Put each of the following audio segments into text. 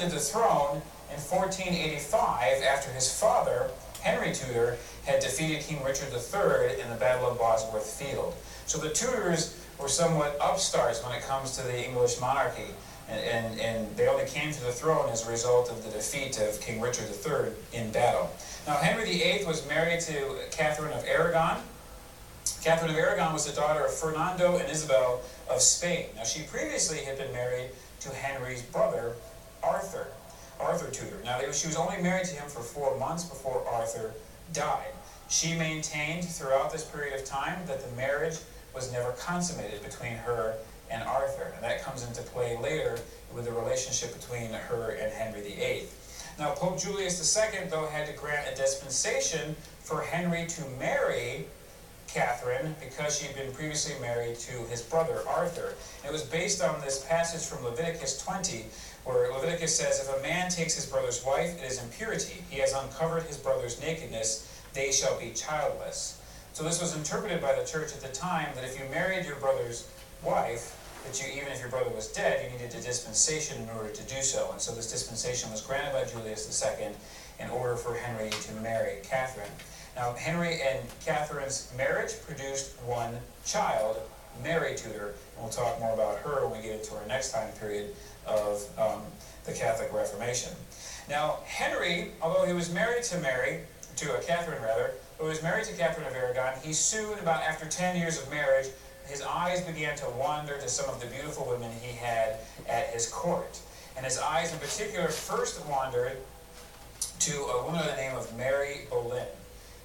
the throne in 1485 after his father, Henry Tudor, had defeated King Richard III in the Battle of Bosworth Field. So the Tudors were somewhat upstarts when it comes to the English monarchy, and they only came to the throne as a result of the defeat of King Richard III in battle. Now, Henry VIII was married to Catherine of Aragon. Catherine of Aragon was the daughter of Fernando and Isabel of Spain. Now, she previously had been married to Henry's brother, Arthur Tudor. Now, she was only married to him for 4 months before Arthur died. She maintained throughout this period of time that the marriage was never consummated between her and Arthur. And that comes into play later with the relationship between her and Henry VIII. Now, Pope Julius II, though, had to grant a dispensation for Henry to marry Catherine because she had been previously married to his brother, Arthur. And it was based on this passage from Leviticus 20, where Leviticus says, "If a man takes his brother's wife, it is impurity. He has uncovered his brother's nakedness. They shall be childless." So this was interpreted by the church at the time that if you married your brother's wife, that you, even if your brother was dead, you needed a dispensation in order to do so. And so this dispensation was granted by Julius II in order for Henry to marry Catherine. Now, Henry and Catherine's marriage produced one child, Mary Tudor, and we'll talk more about her when we get into our next time period of the Catholic Reformation. Now, Henry, although he was married to Catherine, who was married to Catherine of Aragon, he soon, about after 10 years of marriage, his eyes began to wander to some of the beautiful women he had at his court. And his eyes in particular first wandered to a woman by the name of Mary Boleyn.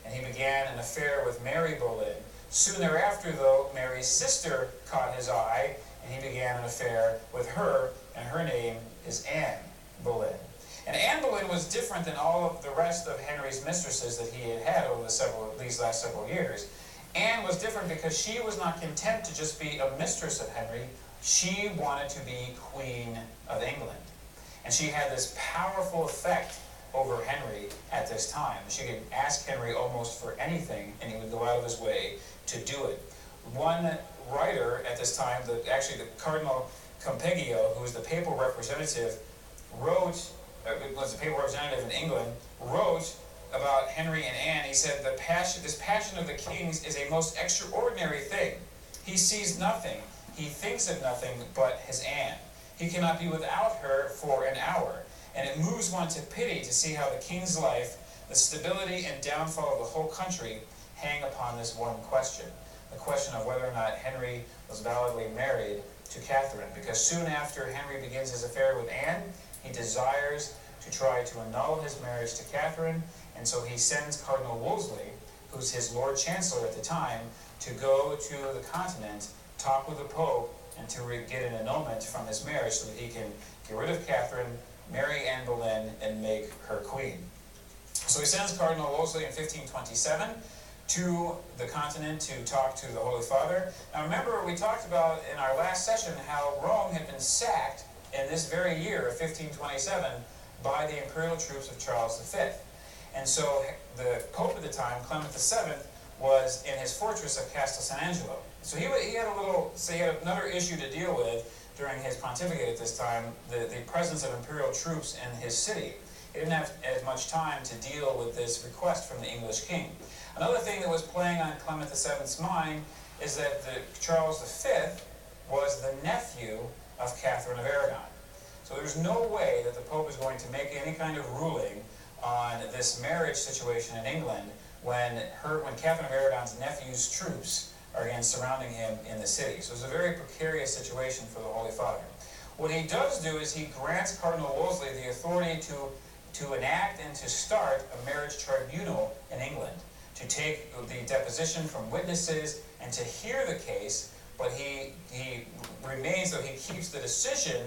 And he began an affair with Mary Boleyn. Soon thereafter, though, Mary's sister caught his eye, and he began an affair with her, and her name is Anne Boleyn. And Anne Boleyn was different than all of the rest of Henry's mistresses that he had had over these last several years. Anne was different because she was not content to just be a mistress of Henry. She wanted to be Queen of England. And she had this powerful effect over Henry at this time. She could ask Henry almost for anything, and he would go out of his way to do it. One writer at this time, actually the Cardinal Campeggio, who was the papal representative, was the papal representative in England, wrote about Henry and Anne. He said, this passion of the kings is a most extraordinary thing. He sees nothing, he thinks of nothing but his Anne. He cannot be without her for an hour. And it moves one to pity to see how the king's life, the stability and downfall of the whole country, hang upon this one question. The question of whether or not Henry was validly married to Catherine. Because soon after Henry begins his affair with Anne, he desires to try to annul his marriage to Catherine, and so he sends Cardinal Wolsey, who's his Lord Chancellor at the time, to go to the continent, talk with the Pope, and to get an annulment from his marriage so that he can get rid of Catherine, marry Anne Boleyn, and make her queen. So he sends Cardinal Wolsey in 1527 to the continent to talk to the Holy Father. Now remember, we talked about in our last session how Rome had been sacked in this very year of 1527 by the imperial troops of Charles V. And so the Pope at the time, Clement VII, was in his fortress of Castel San Angelo. So he had another issue to deal with during his pontificate at this time, the presence of imperial troops in his city. He didn't have as much time to deal with this request from the English king. Another thing that was playing on Clement VII's mind is that Charles V was the nephew of Catherine of Aragon. So there's no way that the Pope is going to make any kind of ruling on this marriage situation in England when Catherine of Aragon's nephew's troops are again surrounding him in the city. So it's a very precarious situation for the Holy Father. What he does do is he grants Cardinal Wolsey the authority to enact and to start a marriage tribunal in England, to take the deposition from witnesses and to hear the case, but he remains, so he keeps the decision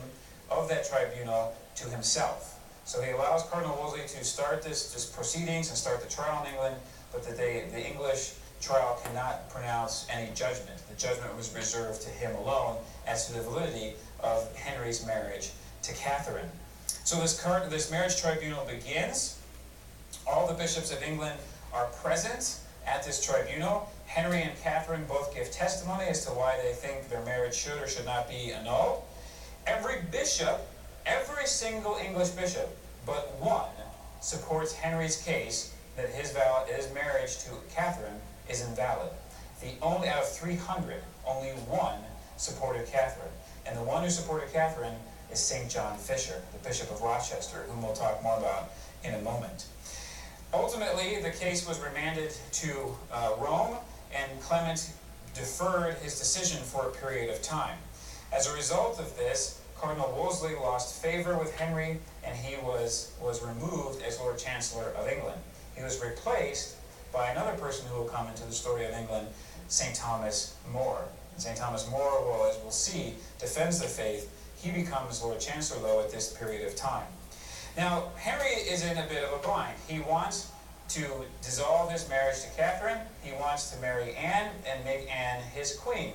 of that tribunal to himself. So he allows Cardinal Wolsey to start this proceedings and start the trial in England, but that the English trial cannot pronounce any judgment. The judgment was reserved to him alone as to the validity of Henry's marriage to Catherine. So this marriage tribunal begins. All the bishops of England are present at this tribunal. Henry and Catherine both give testimony as to why they think their marriage should or should not be annulled. Every bishop Every single English bishop but one supports Henry's case that his marriage to Catherine is invalid. Out of 300, only one supported Catherine. And the one who supported Catherine is St. John Fisher, the Bishop of Rochester, whom we'll talk more about in a moment. Ultimately, the case was remanded to Rome, and Clement deferred his decision for a period of time. As a result of this, Cardinal Wolsey lost favor with Henry, and he was removed as Lord Chancellor of England. He was replaced by another person who will come into the story of England, St. Thomas More. St. Thomas More, well, as we'll see, defends the faith. He becomes Lord Chancellor, though, at this period of time. Now, Henry is in a bit of a bind. He wants to dissolve his marriage to Catherine. He wants to marry Anne and make Anne his queen.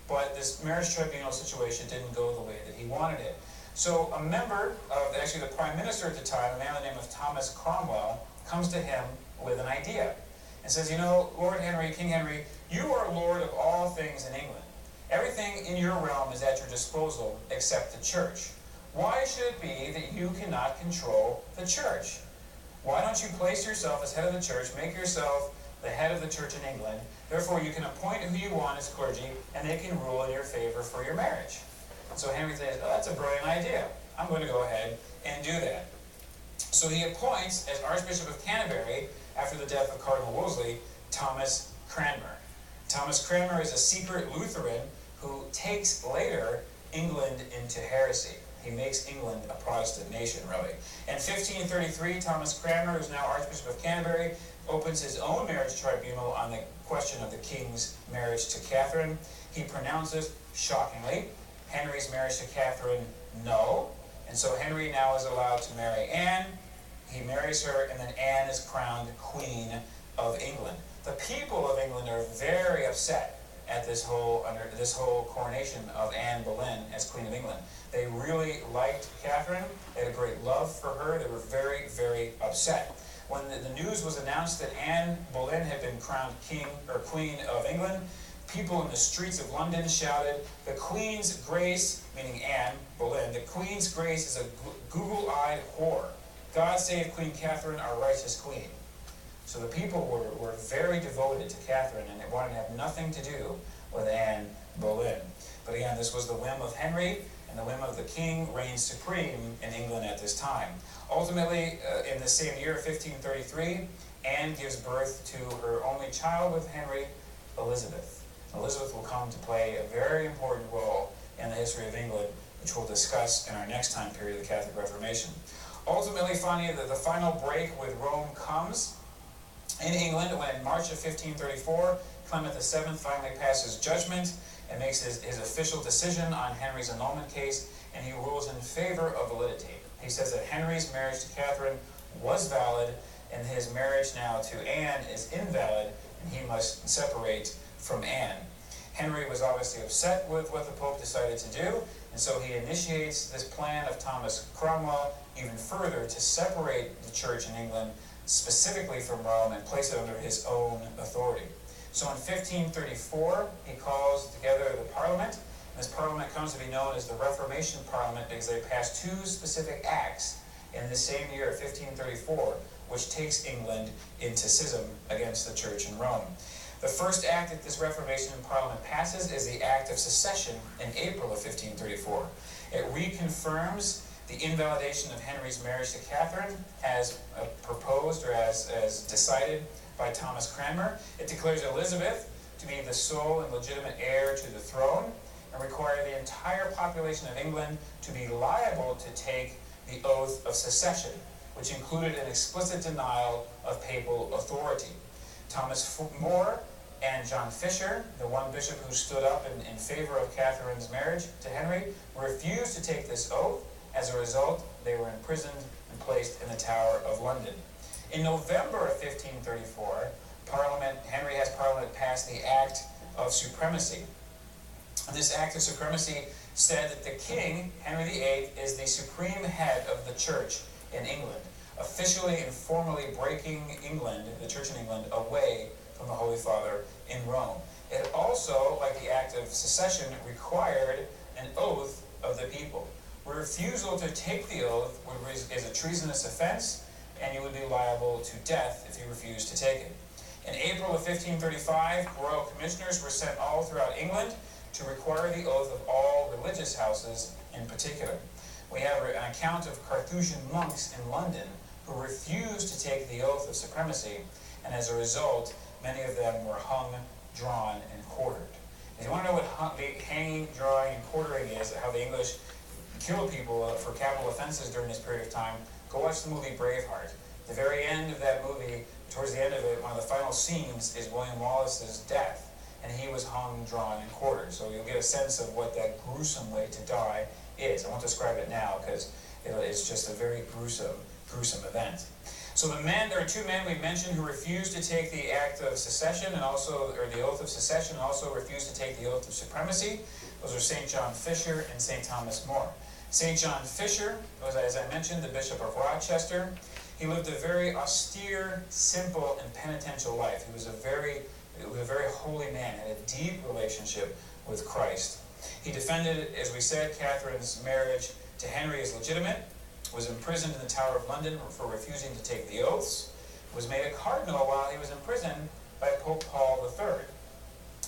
But this marriage tribunal situation didn't go the way that he wanted it. So a member of, actually the Prime Minister at the time, a man by the name of Thomas Cromwell, comes to him with an idea and says, you know, Lord Henry, King Henry, you are Lord of all things in England. Everything in your realm is at your disposal except the church. Why should it be that you cannot control the church? Why don't you place yourself as head of the church, make yourself the head of the church in England, therefore you can appoint who you want as clergy, and they can rule in your favor for your marriage. So Henry says, oh, that's a brilliant idea. I'm going to go ahead and do that. So he appoints, as Archbishop of Canterbury, after the death of Cardinal Wolsey, Thomas Cranmer. Thomas Cranmer is a secret Lutheran who takes later England into heresy. He makes England a Protestant nation, really. In 1533, Thomas Cranmer, who's now Archbishop of Canterbury, opens his own marriage tribunal on the question of the king's marriage to Catherine. He pronounces, shockingly, Henry's marriage to Catherine null, and so Henry now is allowed to marry Anne. He marries her, and then Anne is crowned Queen of England. The people of England are very upset at this whole coronation of Anne Boleyn as Queen of England. They really liked Catherine. They had a great love for her. They were very, very upset. When the news was announced that Anne Boleyn had been crowned King or Queen of England, people in the streets of London shouted, "The Queen's Grace," meaning Anne Boleyn, "the Queen's Grace is a Google-eyed whore. God save Queen Catherine, our righteous Queen." So the people were very devoted to Catherine, and they wanted to have nothing to do with Anne Boleyn. But again, this was the whim of Henry, and the whim of the king reigned supreme in England at this time. Ultimately, in the same year, 1533, Anne gives birth to her only child with Henry, Elizabeth. Elizabeth will come to play a very important role in the history of England, which we'll discuss in our next time period of the Catholic Reformation. Ultimately, finally, the final break with Rome comes in England when, in March of 1534, Clement VII finally passes judgment and makes his official decision on Henry's annulment case, and he rules in favor of validity. He says that Henry's marriage to Catherine was valid, and his marriage now to Anne is invalid, and he must separate from Anne. Henry was obviously upset with what the Pope decided to do, and so he initiates this plan of Thomas Cromwell even further to separate the church in England, specifically from Rome, and place it under his own authority. So in 1534, he calls together the Parliament. This Parliament comes to be known as the Reformation Parliament because they passed two specific acts in the same year, 1534, which takes England into schism against the Church in Rome. The first act that this Reformation Parliament passes is the Act of Secession in April of 1534. It reconfirms the invalidation of Henry's marriage to Catherine as proposed or as decided by Thomas Cranmer. It declares Elizabeth to be the sole and legitimate heir to the throne, and require the entire population of England to be liable to take the oath of secession, which included an explicit denial of papal authority. Thomas More and John Fisher, the one bishop who stood up in favor of Catherine's marriage to Henry, refused to take this oath. As a result, they were imprisoned and placed in the Tower of London. In November of 1534, Henry has Parliament pass the Act of Supremacy. This Act of Supremacy said that the king, Henry VIII, is the supreme head of the church in England, officially and formally breaking England, the church in England, away from the Holy Father in Rome. It also, like the Act of Secession, required an oath of the people. refusal to take the oath is a treasonous offense, and you would be liable to death if you refused to take it. In April of 1535, royal commissioners were sent all throughout England to require the oath of all religious houses in particular. We have an account of Carthusian monks in London who refused to take the oath of supremacy, and as a result, many of them were hung, drawn, and quartered. If you want to know what hanging, drawing, and quartering is, how the English killed people for capital offenses during this period of time, go watch the movie Braveheart. At the very end of that movie, towards the end of it, one of the final scenes is William Wallace's death, and he was hung, drawn, and quartered. So you'll get a sense of what that gruesome way to die is. I won't describe it now because it's just a very gruesome event. So there are two men we mentioned who refused to take the act of secession and also, or the oath of secession, and also refused to take the oath of supremacy. Those are St. John Fisher and St. Thomas More. St. John Fisher was, as I mentioned, the Bishop of Rochester. He lived a very austere, simple, and penitential life. He was a very holy man, had a deep relationship with Christ. He defended, as we said, Catherine's marriage to Henry as legitimate, was imprisoned in the Tower of London for refusing to take the oaths, was made a cardinal while he was in prison by Pope Paul III.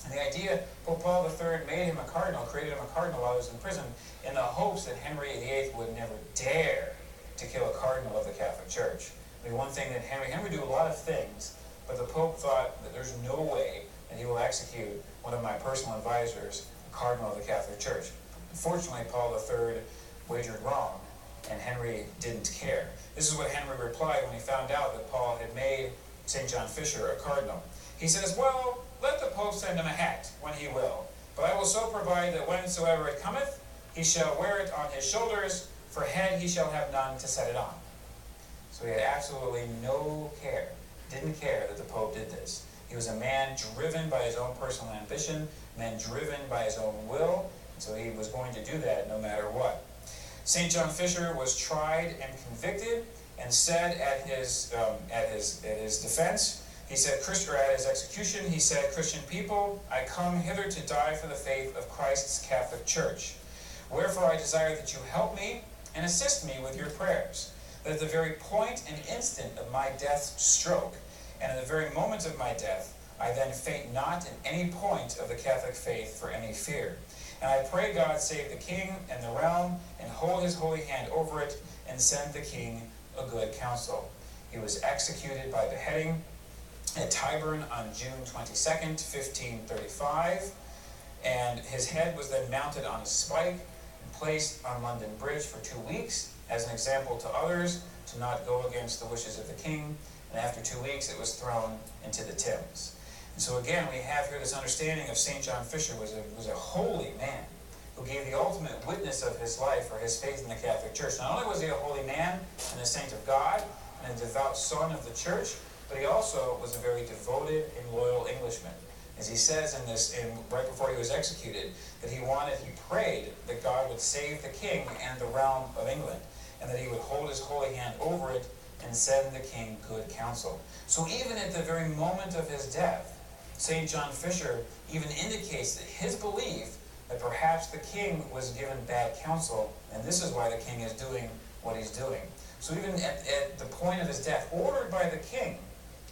And the idea, Pope Paul III made him a cardinal, created him a cardinal while he was in prison, in the hopes that Henry VIII would never dare to kill a cardinal of the Catholic Church. I mean, one thing that Henry would do a lot of things, but the Pope thought that there's no way that he will execute one of my personal advisors, a cardinal of the Catholic Church. Unfortunately, Paul III wagered wrong, and Henry didn't care. This is what Henry replied when he found out that Paul had made St. John Fisher a cardinal. He says, well, let the Pope send him a hat when he will, but I will so provide that whensoever it cometh, he shall wear it on his shoulders, for head he shall have none to set it on. So he had absolutely no care, didn't care that the Pope did this. He was a man driven by his own personal ambition, a man driven by his own will, and so he was going to do that no matter what. St. John Fisher was tried and convicted, and said at his defense, he said, at his execution, he said, Christian people, I come hither to die for the faith of Christ's Catholic Church. Wherefore I desire that you help me and assist me with your prayers, that at the very point and instant of my death's stroke, and at the very moment of my death, I then faint not in any point of the Catholic faith for any fear. And I pray God save the king and the realm, and hold his holy hand over it, and send the king a good counsel. He was executed by beheading at Tyburn on June 22nd, 1535, and his head was then mounted on a spike and placed on London Bridge for 2 weeks as an example to others to not go against the wishes of the king, and after 2 weeks it was thrown into the Thames. And so again, we have here this understanding of St. John Fisher was a holy man who gave the ultimate witness of his life for his faith in the Catholic Church. Not only was he a holy man and a saint of God and a devout son of the Church, but he also was a very devoted and loyal Englishman. As he says right before he was executed, that he prayed that God would save the king and the realm of England, and that he would hold his holy hand over it and send the king good counsel. So even at the very moment of his death, St. John Fisher even indicates that his belief that perhaps the king was given bad counsel, and this is why the king is doing what he's doing. So even at the point of his death, ordered by the king,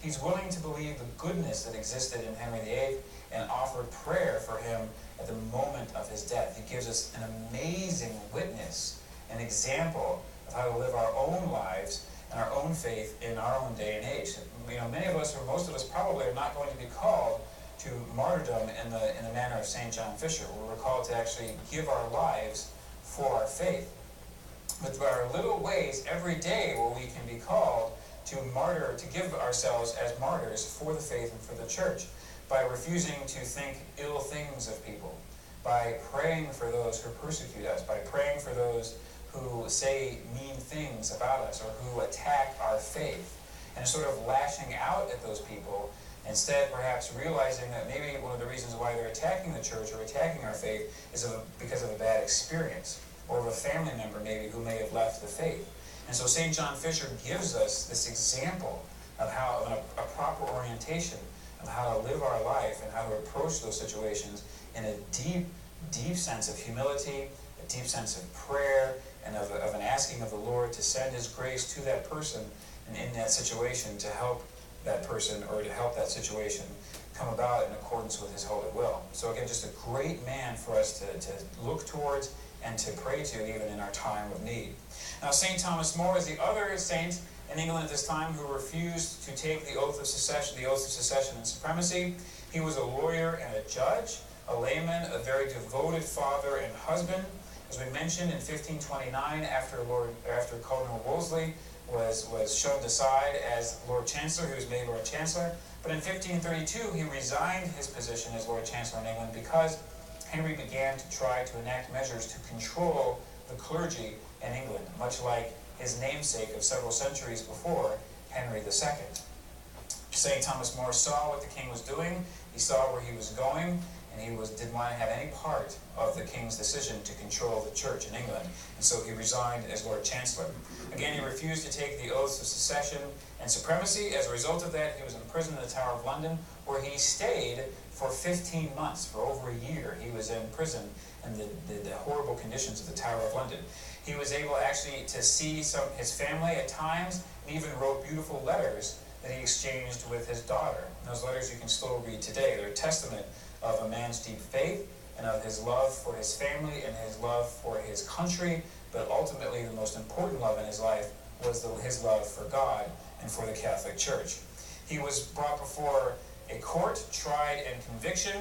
he's willing to believe the goodness that existed in Henry VIII and offered prayer for him at the moment of his death. He gives us an amazing witness, an example of how to live our own lives and our own faith in our own day and age. Many of us, or most of us probably, are not going to be called to martyrdom in the manner of St. John Fisher. We're called to actually give our lives for our faith. But there are little ways every day where we can be called to give ourselves as martyrs for the faith and for the church, by refusing to think ill things of people, by praying for those who persecute us, by praying for those who say mean things about us or who attack our faith, and sort of lashing out at those people, instead perhaps realizing that maybe one of the reasons why they're attacking the church or attacking our faith is because of a bad experience, or of a family member maybe who may have left the faith. And so St. John Fisher gives us this example of a proper orientation of how to live our life and how to approach those situations in a deep, deep sense of humility, a deep sense of prayer, and of an asking of the Lord to send his grace to that person and in that situation to help that person or to help that situation come about in accordance with his holy will. So again, just a great man for us to look towards and to pray to even in our time of need. Now, St. Thomas More is the other saint in England at this time who refused to take the oath of secession and supremacy. He was a lawyer and a judge, a layman, a very devoted father and husband. As we mentioned, in 1529, after Cardinal Wolsey was shoved aside as Lord Chancellor, he was made Lord Chancellor. But in 1532, he resigned his position as Lord Chancellor in England because Henry began to try to enact measures to control the clergy in England, much like his namesake of several centuries before, Henry II. St. Thomas More saw what the king was doing, he saw where he was going, and he didn't want to have any part of the king's decision to control the church in England, and so he resigned as Lord Chancellor. Again, he refused to take the oaths of secession and supremacy. As a result of that, he was imprisoned in the Tower of London, where he stayed for 15 months, for over a year. He was in prison in the horrible conditions of the Tower of London. He was able actually to see his family at times, and even wrote beautiful letters that he exchanged with his daughter. And those letters you can still read today. They're a testament of a man's deep faith and of his love for his family and his love for his country, but ultimately the most important love in his life was his love for God and for the Catholic Church. He was brought before a court, tried and convicted,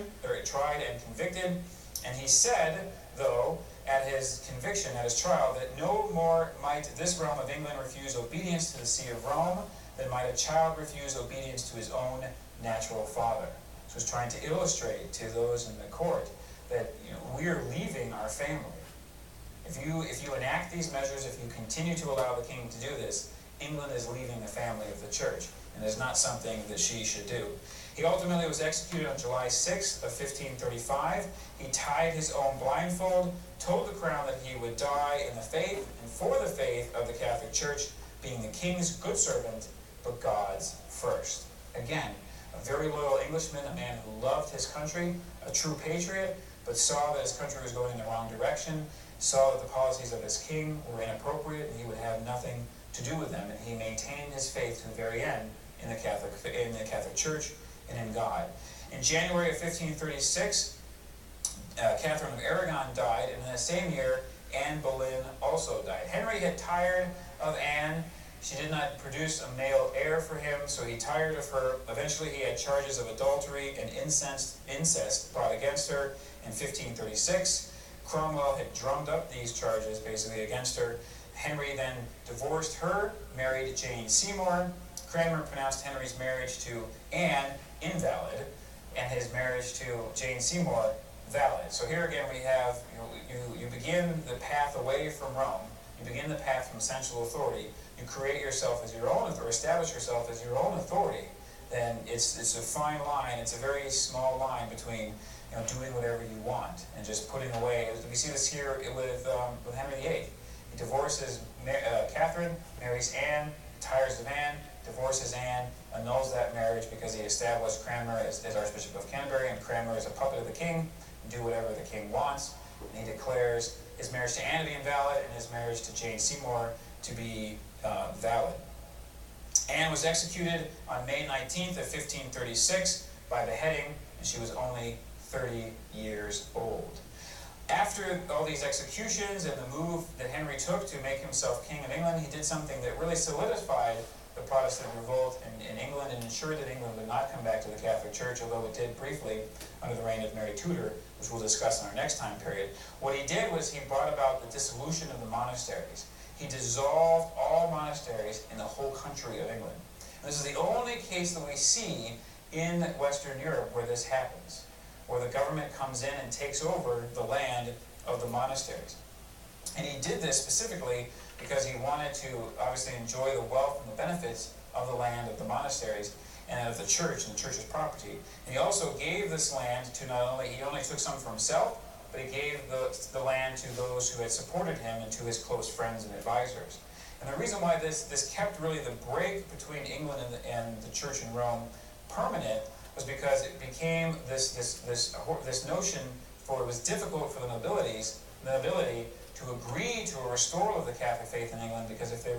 and he said, though, at his conviction, at his trial, that no more might this realm of England refuse obedience to the See of Rome than might a child refuse obedience to his own natural father. So he's trying to illustrate to those in the court that we are leaving our family. If you enact these measures, if you continue to allow the king to do this, England is leaving the family of the church, and is not something that she should do. He ultimately was executed on July 6th of 1535. He tied his own blindfold, told the crown that he would die in the faith and for the faith of the Catholic Church, being the king's good servant, but God's first. Again, a very loyal Englishman, a man who loved his country, a true patriot, but saw that his country was going in the wrong direction, saw that the policies of his king were inappropriate, and he would have nothing to do with them, and he maintained his faith to the very end in the Catholic Church and in God. In January of 1536, Catherine of Aragon died, and in the same year, Anne Boleyn also died. Henry had tired of Anne. She did not produce a male heir for him, so he tired of her. Eventually, he had charges of adultery and incest brought against her in 1536. Cromwell had drummed up these charges, basically, against her. Henry then divorced her, married Jane Seymour. Cranmer pronounced Henry's marriage to Anne invalid, and his marriage to Jane Seymour valid. So here again we have, you begin the path away from Rome, you begin the path from central authority, you create yourself as your own, or establish yourself as your own authority, then it's a fine line, it's a very small line between doing whatever you want and just putting away. We see this here with Henry VIII. He divorces Catherine, marries Anne, tires of Anne, divorces Anne, annuls that marriage because he established Cranmer as Archbishop of Canterbury, and Cranmer is a puppet of the king, and do whatever the king wants. And he declares his marriage to Anne to be invalid and his marriage to Jane Seymour to be valid. Anne was executed on May 19th of 1536 by beheading, and she was only 30 years old. After all these executions and the move that Henry took to make himself King of England, he did something that really solidified the Protestant revolt in England and ensured that England would not come back to the Catholic Church, although it did briefly under the reign of Mary Tudor, which we'll discuss in our next time period. What he did was he brought about the dissolution of the monasteries. He dissolved all monasteries in the whole country of England. And this is the only case that we see in Western Europe where this happens, where the government comes in and takes over the land of the monasteries. And he did this specifically because he wanted to obviously enjoy the wealth and the benefits of the land of the monasteries and of the church and the church's property. And he also gave this land to he only took some for himself, but he gave the land to those who had supported him and to his close friends and advisors. And the reason why this kept really the break between England and the church in Rome permanent was because it became this notion, for it was difficult for the nobility to agree to a restoral of the Catholic faith in England, because if they